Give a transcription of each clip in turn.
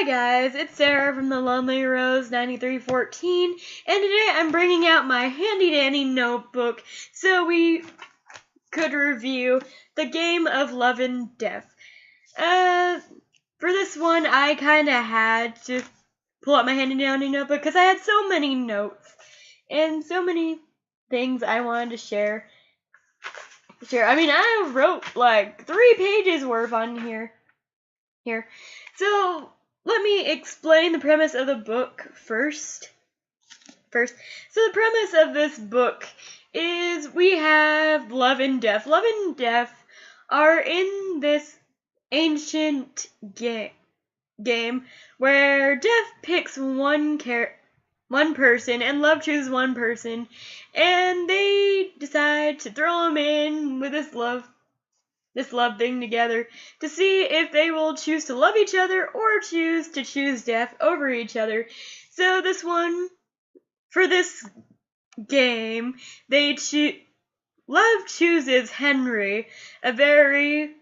Hi guys, it's Sarah from the Lonely Rose 9314, and today I'm bringing out my handy dandy notebook so we could review The Game of Love and Death. For this one, I kind of had to pull out my handy dandy notebook because I had so many notes and so many things I wanted to share. I mean, I wrote like 3 pages worth on here. So, let me explain the premise of the book first. So the premise of this book is we have love and death. Love and death are in this ancient game where death picks one person and love chooses one person, and they decide to throw them in with this love thing together to see if they will choose to love each other or choose death over each other. So for this game, love chooses Henry, a very,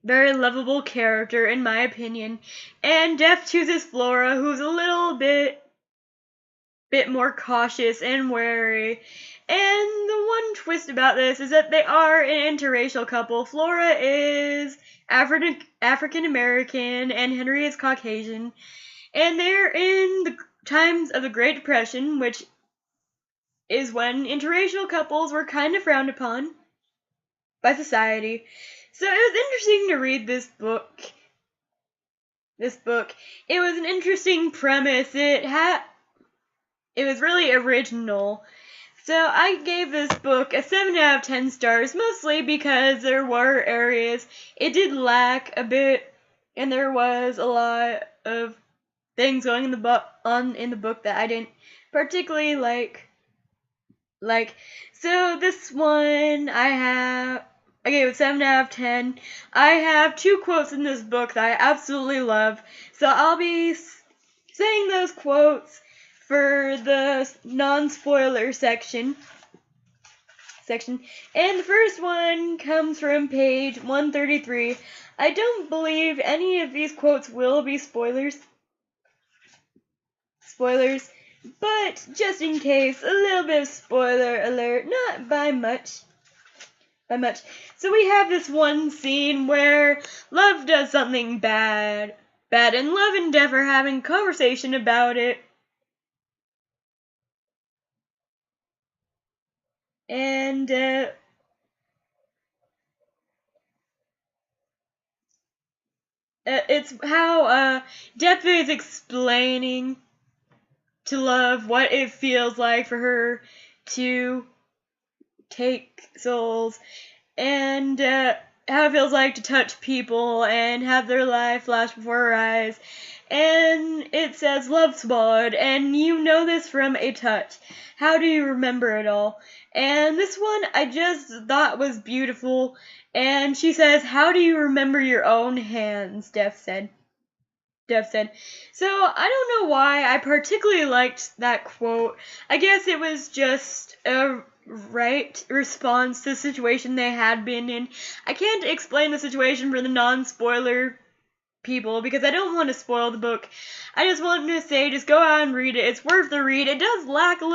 very lovable character in my opinion, and death chooses Flora, who's a little bit more cautious and wary. And the one twist about this is that they are an interracial couple. Flora is African American and Henry is Caucasian. And they're in the times of the Great Depression, which is when interracial couples were kind of frowned upon by society. So it was interesting to read this book. It was an interesting premise. It was really original. So I gave this book a 7 out of 10 stars, mostly because there were areas it did lack a bit, and there was a lot of things going in the book that I didn't particularly like. So this one I gave it 7 out of 10. I have 2 quotes in this book that I absolutely love, so I'll be saying those quotes for the non-spoiler section. And the first one comes from page 133. I don't believe any of these quotes will be spoilers, but just in case, a little bit of spoiler alert, not by much. So we have this one scene where love does something bad, and love and death are having a conversation about it. And it's how Death is explaining to love what it feels like for her to take souls, and how it feels like to touch people and have their life flash before her eyes. And it says, love swallowed, and you know this from a touch. How do you remember it all? And this one I just thought was beautiful. And she says, how do you remember your own hands? Death said. So I don't know why I particularly liked that quote. I guess it was just a right response to the situation they had been in. I can't explain the situation for the non-spoiler people because I don't want to spoil the book. I just want to say, just go out and read it. It's worth the read. It does lag a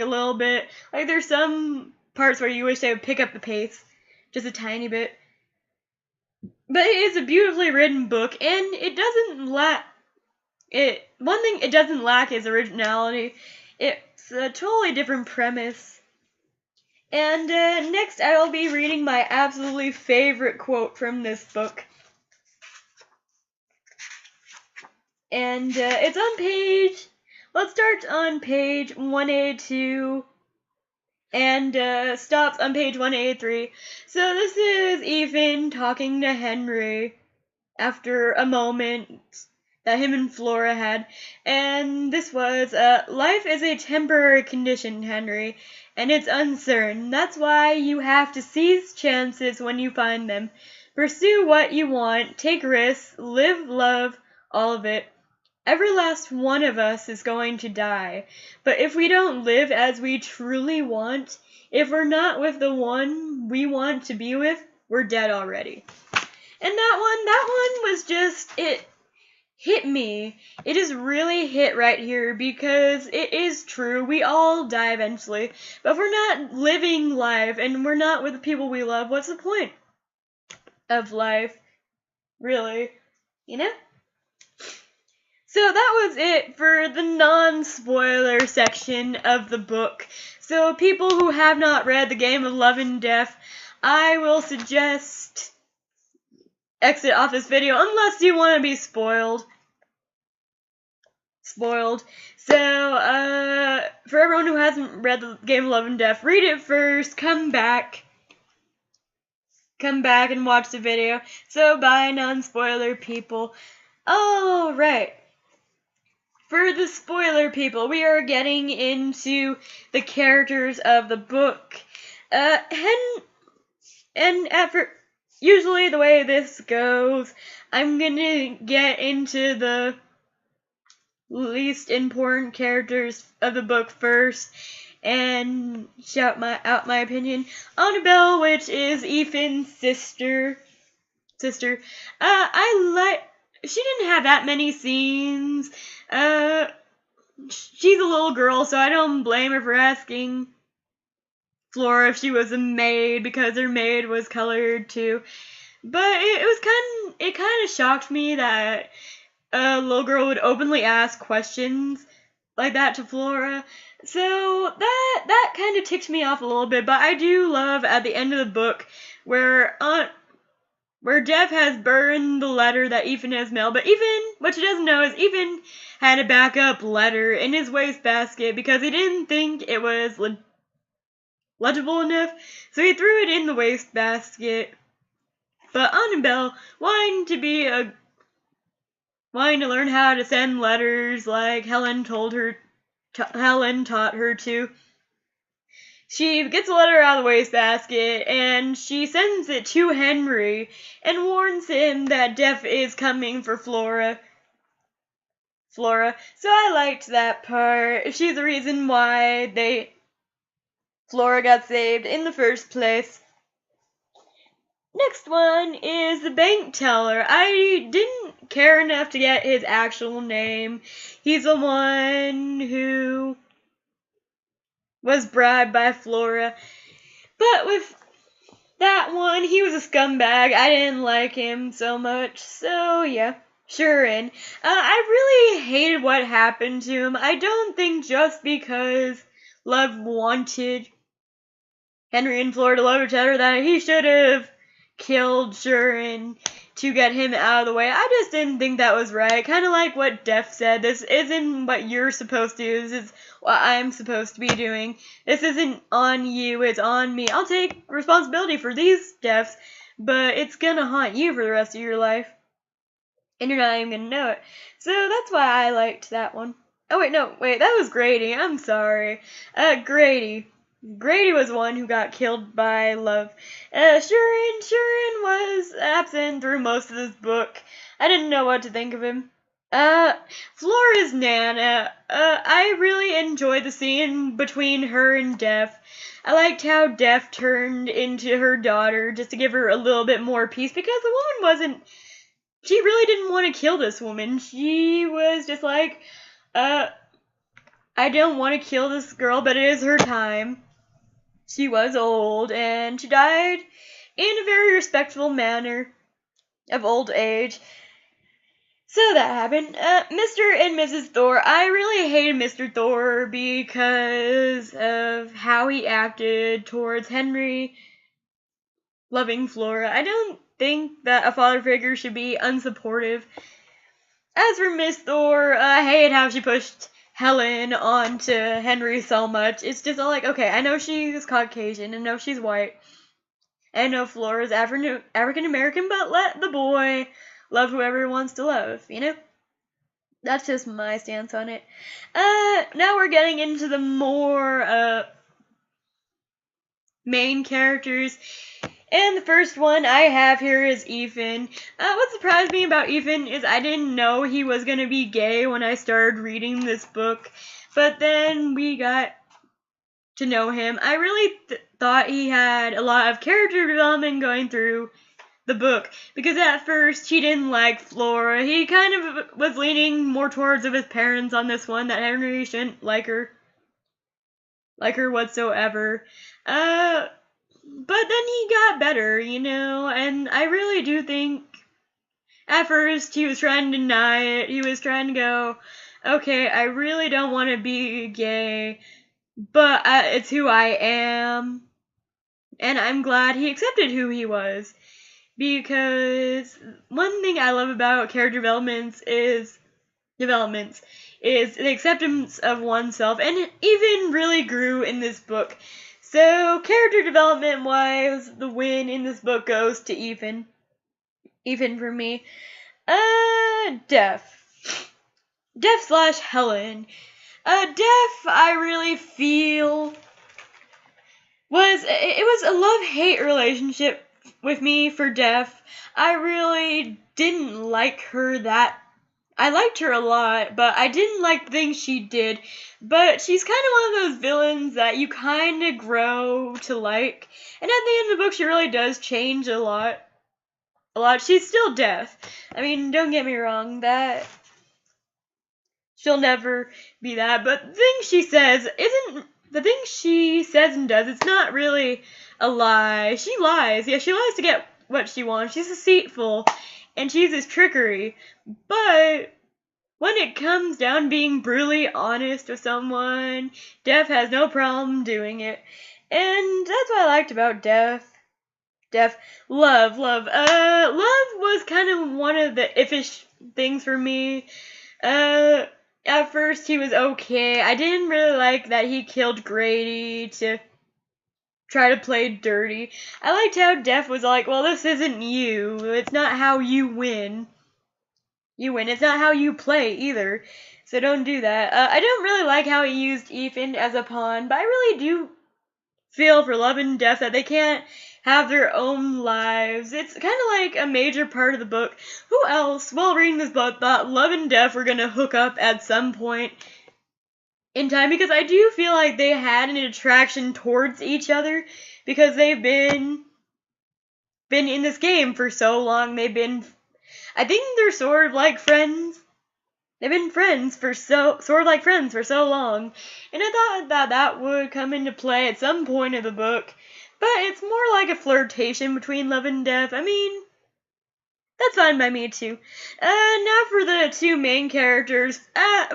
little bit. Like, there's some parts where you wish they would pick up the pace just a tiny bit. But it is a beautifully written book, and it doesn't lack. One thing it doesn't lack is originality. It's a totally different premise. And next I will be reading my absolutely favorite quote from this book. And it's on page. Let's start on page 182. And stops on page 183. So this is Ethan talking to Henry after a moment that him and Flora had. And this was, life is a temporary condition, Henry, and it's uncertain. That's why you have to seize chances when you find them. Pursue what you want, take risks, live, love, all of it. Every last one of us is going to die, but if we don't live as we truly want, if we're not with the one we want to be with, we're dead already. And that one was just, hit me. It just really hit right here because it is true. We all die eventually. But if we're not living life and we're not with the people we love, what's the point of life, really? You know? So that was it for the non-spoiler section of the book. So people who have not read The Game of Love and Death, I will suggest exit off this video unless you want to be spoiled. So, for everyone who hasn't read The Game of Love and Death, read it first, come back and watch the video. So, bye, non-spoiler people. Alright. For the spoiler people, we are getting into the characters of the book. Usually the way this goes, I'm gonna get into the least important characters of the book first and shout out my opinion. Annabelle, which is Ethan's sister. She didn't have that many scenes. She's a little girl, so I don't blame her for asking Flora if she was a maid because her maid was colored too. But it kind of shocked me that a little girl would openly ask questions like that to Flora. So that kind of ticked me off a little bit, but I do love at the end of the book where Dev has burned the letter that Ethan has mailed, but what she doesn't know is Ethan had a backup letter in his wastebasket because he didn't think it was legible enough, so he threw it in the wastebasket. But Annabelle, wanting to learn how to send letters like Helen taught her to, she gets a letter out of the wastebasket and she sends it to Henry and warns him that Death is coming for Flora. So I liked that part. She's the reason why Flora got saved in the first place. Next one is the bank teller. I didn't care enough to get his actual name. He's the one who was bribed by Flora. But with that one, he was a scumbag. I didn't like him so much. So, yeah. Shuren. I really hated what happened to him. I don't think just because Love wanted Henry and Flora to love each other that he should have killed Shuren to get him out of the way. I just didn't think that was right. Kind of like what Death said. This isn't what you're supposed to do. This is what I'm supposed to be doing. This isn't on you. It's on me. I'll take responsibility for these deaths, but it's gonna haunt you for the rest of your life. And you're not even gonna know it. So that's why I liked that one. Oh, wait, that was Grady. I'm sorry. Grady. Grady was the one who got killed by Love. Shuren was absent through most of this book. I didn't know what to think of him. Flora's Nana. I really enjoyed the scene between her and Death. I liked how Death turned into her daughter just to give her a little bit more peace because the woman she really didn't want to kill this woman. She was just like, I don't want to kill this girl, but it is her time. She was old, and she died in a very respectful manner of old age. So that happened. Mr. and Mrs. Thor. I really hated Mr. Thor because of how he acted towards Henry loving Flora. I don't think that a father figure should be unsupportive. As for Miss Thor, I hate how she pushed Helen onto Henry so much. It's just all like, okay, I know she's Caucasian, I know she's white, I know Flora's African American, but let the boy love whoever he wants to love, you know? That's just my stance on it. Now we're getting into the more, main characters. And the first one I have here is Ethan. What surprised me about Ethan is I didn't know he was going to be gay when I started reading this book. But then we got to know him. I really thought he had a lot of character development going through the book, because at first he didn't like Flora. He kind of was leaning more towards of his parents on this one, that Henry shouldn't like her whatsoever. But then he got better, and I really do think at first he was trying to deny it. He was trying to go, okay, I really don't want to be gay, but it's who I am. And I'm glad he accepted who he was. Because one thing I love about character developments is the acceptance of oneself, and it even really grew in this book. So character development wise, the win in this book goes to Ethan. Ethan for me. Def / Helen. Def, I really feel was a love-hate relationship with me for Def. I really didn't like her I liked her a lot, but I didn't like the things she did. But she's kind of one of those villains that you kind of grow to like. And at the end of the book, she really does change a lot. She's still Def. I mean, don't get me wrong, that she'll never be that. But the thing she says and does, it's not really a lie. She lies. Yeah, she lies to get what she wants. She's deceitful, and she uses trickery. But when it comes down to being brutally honest with someone, Def has no problem doing it. And that's what I liked about Def. Love. Love was kind of one of the iffish things for me. At first he was okay. I didn't really like that he killed Grady to try to play dirty. I liked how Def was like, well, this isn't you. It's not how you win. It's not how you play either. So don't do that. I don't really like how he used Ethan as a pawn, but I really do feel for Love and Def that they can't have their own lives. It's kind of like a major part of the book. Who else, while reading this book, thought Love and Def were going to hook up at some point in time? Because I do feel like they had an attraction towards each other, because they've been in this game for so long. I think they're sort of like friends. They've been sort of like friends for so long. And I thought that would come into play at some point of the book. But it's more like a flirtation between Love and Def. I mean, that's fine by me too. Now for the two main characters.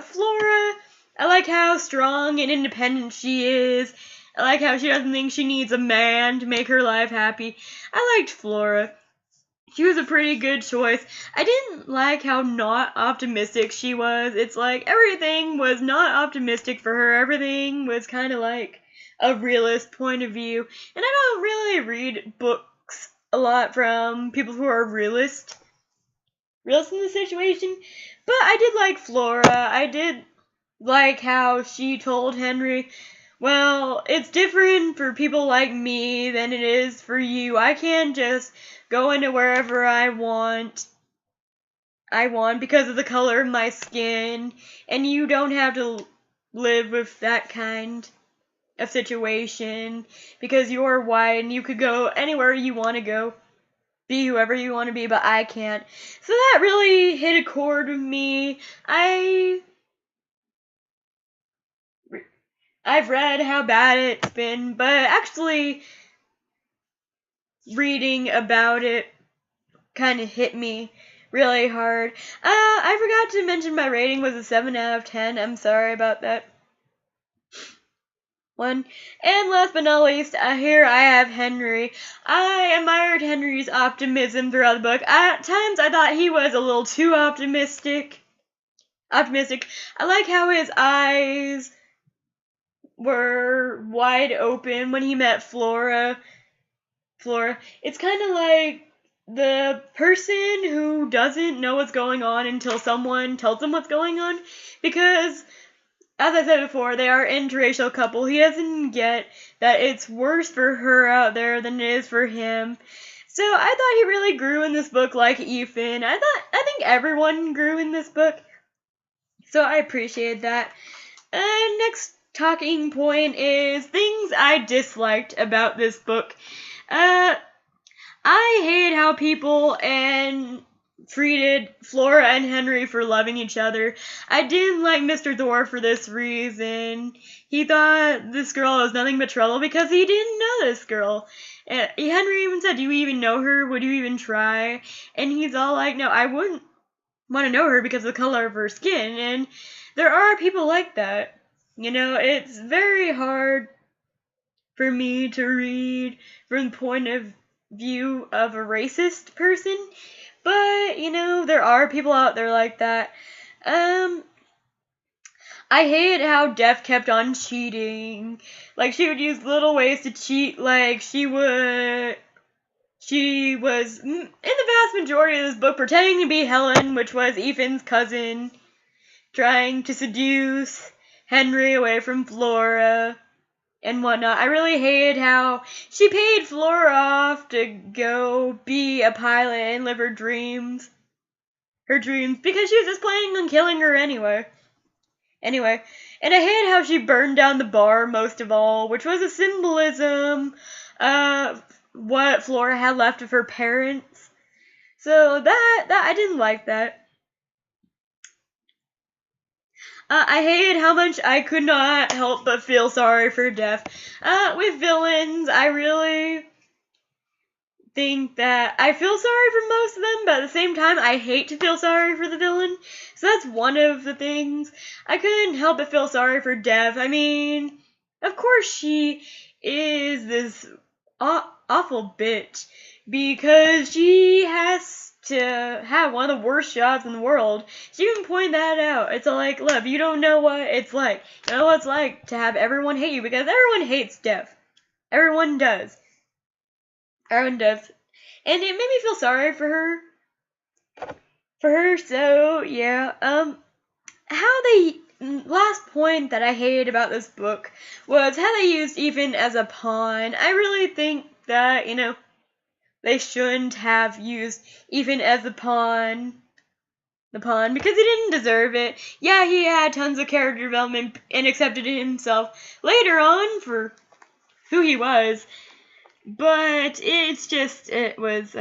Flora, I like how strong and independent she is. I like how she doesn't think she needs a man to make her life happy. I liked Flora. She was a pretty good choice. I didn't like how not optimistic she was. It's like everything was not optimistic for her. Everything was kind of like a realist point of view. And I don't really read books a lot from people who are realists in the situation. But I did like Flora. I did like how she told Henry, well, it's different for people like me than it is for you. I can't just go into wherever I want because of the color of my skin, and you don't have to live with that kind of situation because you're white and you could go anywhere you want to go, be whoever you want to be, but I can't. So that really hit a chord with me. I've read how bad it's been, but actually reading about it kind of hit me really hard. I forgot to mention my rating was a 7 out of 10. I'm sorry about that one. And last but not least, here I have Henry. I admired Henry's optimism throughout the book. At times I thought he was a little too optimistic. I like how his eyes were wide open when he met Flora. It's kind of like the person who doesn't know what's going on until someone tells them what's going on. Because, as I said before, they are an interracial couple. He doesn't get that it's worse for her out there than it is for him. So I thought he really grew in this book like Ethan. I think everyone grew in this book. So I appreciate that. Next talking point is things I disliked about this book. I hate how people treated Flora and Henry for loving each other. I didn't like Mr. Thor for this reason. He thought this girl was nothing but trouble because he didn't know this girl. Henry even said, "Do you even know her? Would you even try?" And he's all like, "No, I wouldn't want to know her because of the color of her skin." And there are people like that. It's very hard for me to read from the point of view of a racist person. But, there are people out there like that. I hate how Def kept on cheating. Like, she would use little ways to cheat. Like, she was, in the vast majority of this book, pretending to be Helen, which was Ethan's cousin, trying to seduce Henry away from Flora and whatnot. I really hated how she paid Flora off to go be a pilot and live her dreams, because she was just planning on killing her anyway. And I hated how she burned down the bar most of all, which was a symbolism of what Flora had left of her parents. So that I didn't like that. I hated how much I could not help but feel sorry for Def. With villains, I really think that I feel sorry for most of them, but at the same time, I hate to feel sorry for the villain. So that's one of the things. I couldn't help but feel sorry for Def. I mean, of course she is this awful bitch because she has to have one of the worst jobs in the world. She even pointed that out. It's like, look, you don't know what it's like. You know what it's like to have everyone hate you, because everyone hates Def. Everyone does. And it made me feel sorry for her. So yeah. Last point that I hated about this book was how they used Ethan as a pawn. I really think that, they shouldn't have used Ethan as the pawn, because he didn't deserve it. Yeah, he had tons of character development and accepted himself later on for who he was. But it was,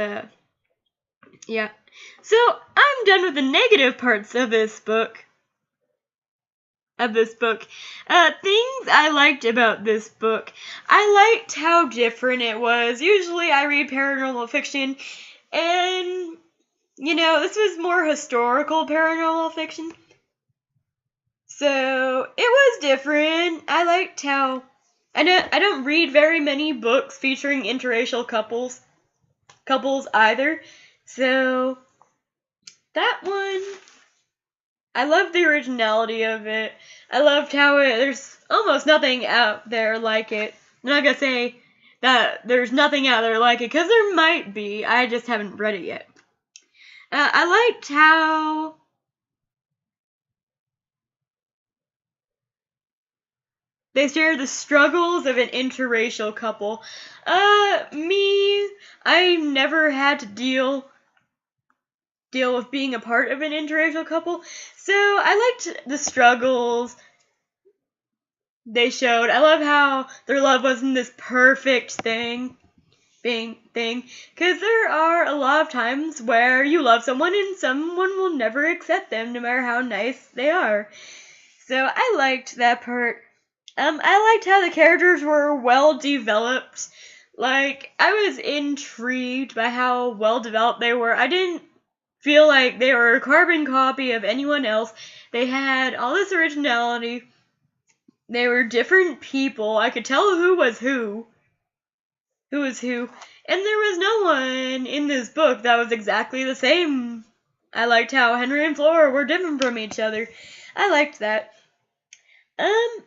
yeah. So, I'm done with the negative parts of this book. Things I liked about this book. I liked how different it was. Usually I read paranormal fiction, and, this was more historical paranormal fiction. So, it was different. I liked how I don't read very many books featuring interracial couples either. So that one, I loved the originality of it. I loved how there's almost nothing out there like it. I'm not gonna say that there's nothing out there like it, because there might be. I just haven't read it yet. I liked how they share the struggles of an interracial couple. I never had to deal with being a part of an interracial couple, so I liked the struggles they showed. I love how their love wasn't this perfect thing, because there are a lot of times where you love someone and someone will never accept them, no matter how nice they are. So I liked that part. I liked how the characters were well developed. Like, I was intrigued by how well developed they were. I didn't feel like they were a carbon copy of anyone else. They had all this originality. They were different people. I could tell who was who. And there was no one in this book that was exactly the same. I liked how Henry and Flora were different from each other. I liked that. I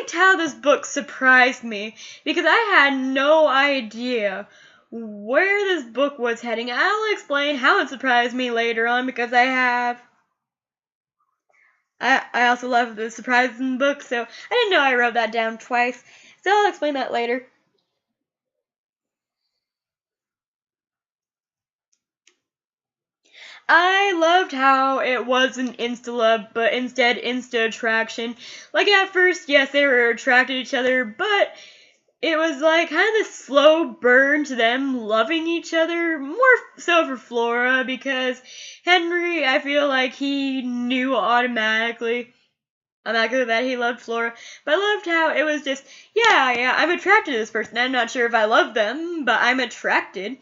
liked how this book surprised me, because I had no idea where this book was heading. I'll explain how it surprised me later on, because I also love the surprises in the book, so I didn't know I wrote that down twice. So I'll explain that later. I loved how it wasn't insta-love, but instead insta-attraction. Like, at first, yes, they were attracted to each other, but it was like kind of this slow burn to them loving each other, more so for Flora, because Henry, I feel like he knew automatically that he loved Flora, but I loved how it was just, yeah, I'm attracted to this person. I'm not sure if I love them, but I'm attracted.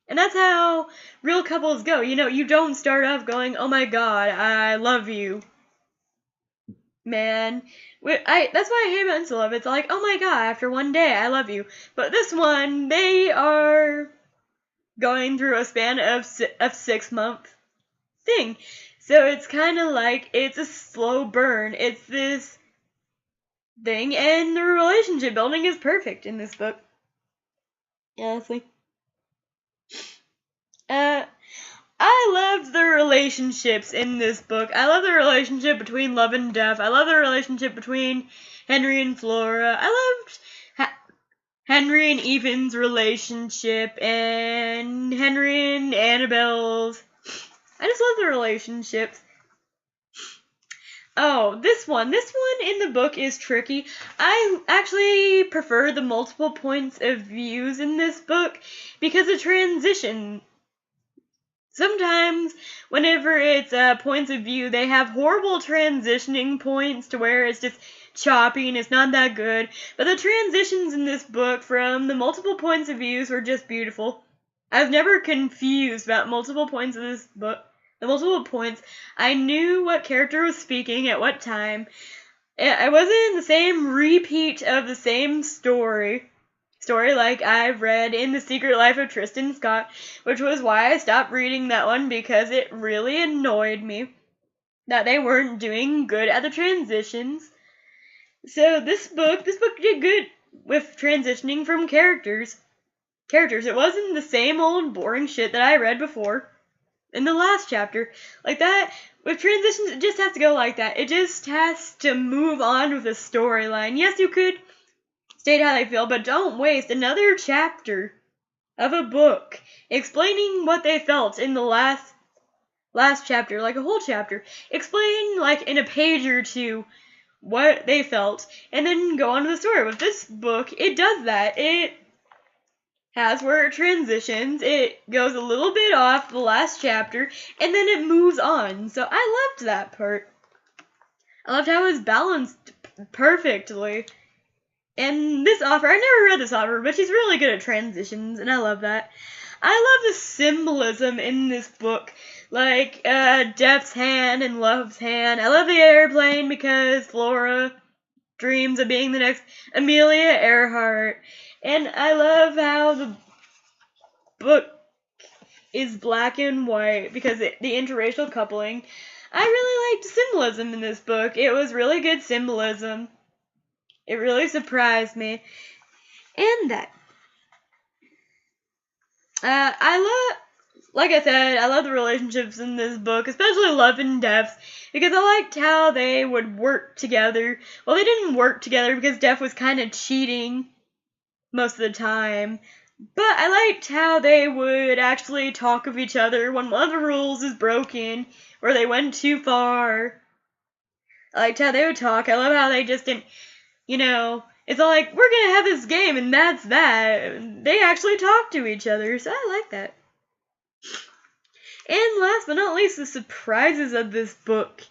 And that's how real couples go. You know, you don't start off going, oh my god, I love you, man. That's why I hate about insta-love. It's like, oh my god, after one day, I love you. But this one, they are going through a span of 6 month thing. So it's kind of like, it's a slow burn. It's this thing, and the relationship building is perfect in this book. Honestly. I loved the relationships in this book. I love the relationship between Love and Death. I love the relationship between Henry and Flora. I loved Henry and Ethan's relationship, and Henry and Annabelle's. I just love the relationships. Oh, this one in the book is tricky. I actually prefer the multiple points of views in this book because the transition. Sometimes, whenever it's points of view, they have horrible transitioning points to where it's just choppy and it's not that good. But the transitions in this book from the multiple points of views were just beautiful. I was never confused about multiple points of this book. The multiple points, I knew what character was speaking at what time. I wasn't in the same repeat of the same story like I've read in The Secret Life of Tristan Scott, which was why I stopped reading that one, because it really annoyed me that they weren't doing good at the transitions. So this book did good with transitioning from characters. It wasn't the same old boring shit that I read before in the last chapter. Like that, with transitions, it just has to go like that. It just has to move on with the storyline. Yes, you could state how they feel, but don't waste another chapter of a book explaining what they felt in the last chapter, like a whole chapter. Explain, like, in a page or two what they felt, and then go on to the story. With this book, it does that. It has where it transitions, it goes a little bit off the last chapter, and then it moves on. So I loved that part. I loved how it was balanced perfectly. And this author, I never read this author, but she's really good at transitions, and I love that. I love the symbolism in this book, like Death's hand and Love's hand. I love the airplane because Flora dreams of being the next Amelia Earhart. And I love how the book is black and white because the interracial coupling. I really liked symbolism in this book. It was really good symbolism. It really surprised me. And that. Like I said, I love the relationships in this book, especially Love and Death, because I liked how they would work together. Well, they didn't work together because Death was kind of cheating most of the time. But I liked how they would actually talk of each other when one of the rules is broken, or they went too far. I liked how they would talk. I love how they just didn't, it's all like, we're gonna have this game and that's that. They actually talk to each other, so I like that. And last but not least, the surprises of this book.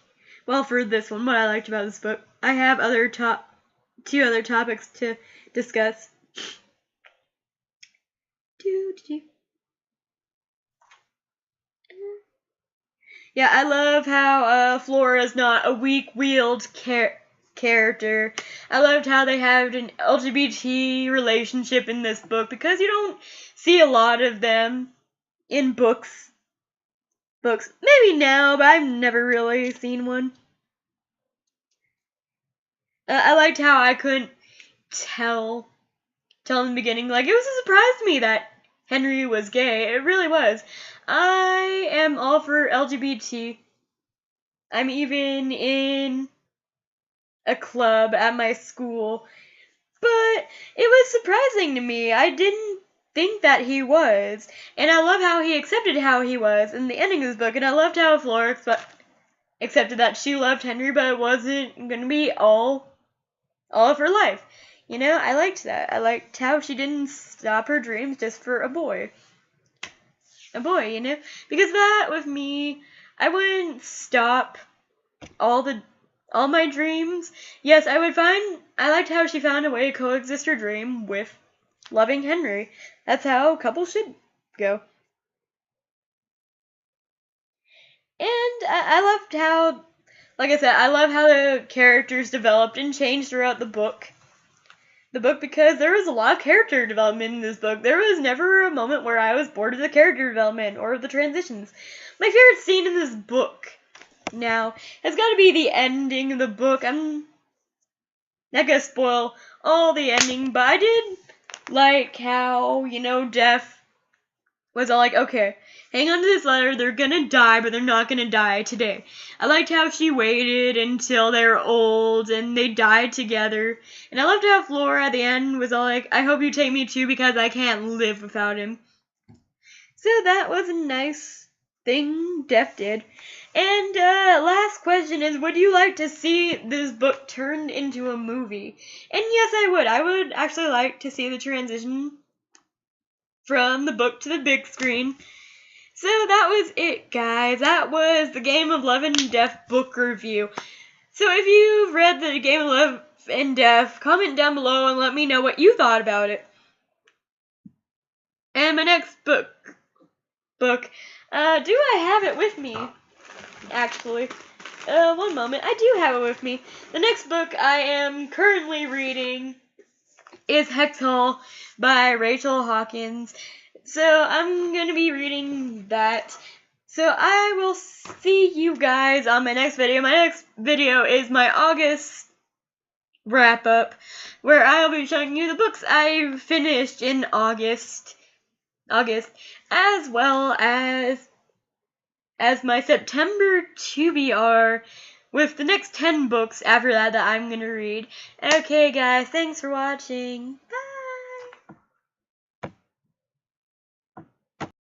Well, for this one, what I liked about this book, I have two other topics to discuss. Yeah, I love how Flora's not a weak-willed character. I loved how they had an LGBT relationship in this book, because you don't see a lot of them in books. Maybe now, but I've never really seen one. I liked how I couldn't tell in the beginning. Like, it was a surprise to me that Henry was gay. It really was. I am all for LGBT. I'm even in a club at my school. But it was surprising to me. I didn't think that he was. And I love how he accepted how he was in the ending of this book. And I loved how Flora accepted that she loved Henry, but it wasn't going to be all of her life. You know, I liked that. I liked how she didn't stop her dreams just for a boy. A boy, you know? Because that, with me, I wouldn't stop all my dreams. Yes, I liked how she found a way to coexist her dream with loving Henry. That's how couples should go. And I loved how, like I said, I love how the characters developed and changed throughout the book. Because there was a lot of character development in this book. There was never a moment where I was bored of the character development or the transitions. My favorite scene in this book now has got to be the ending of the book. I'm not going to spoil all the ending, but I did like how, Death was all like, okay, hang on to this letter, they're gonna die, but they're not gonna die today. I liked how she waited until they were old and they died together. And I loved how Flora at the end was all like, I hope you take me too because I can't live without him. So that was a nice thing Death did. And last question is, would you like to see this book turned into a movie? And yes, I would. I would actually like to see the transition from the book to the big screen. So that was it, guys. That was the Game of Love and Death book review. So if you've read the Game of Love and Death, comment down below and let me know what you thought about it. And my next book, do I have it with me? Actually, one moment. I do have it with me. The next book I am currently reading is Hex Hall by Rachel Hawkins. So I'm going to be reading that. So I will see you guys on my next video. My next video is my August wrap-up, where I'll be showing you the books I've finished in August, as well as my September TBR, with the next 10 books after that I'm going to read. Okay, guys, thanks for watching. Bye!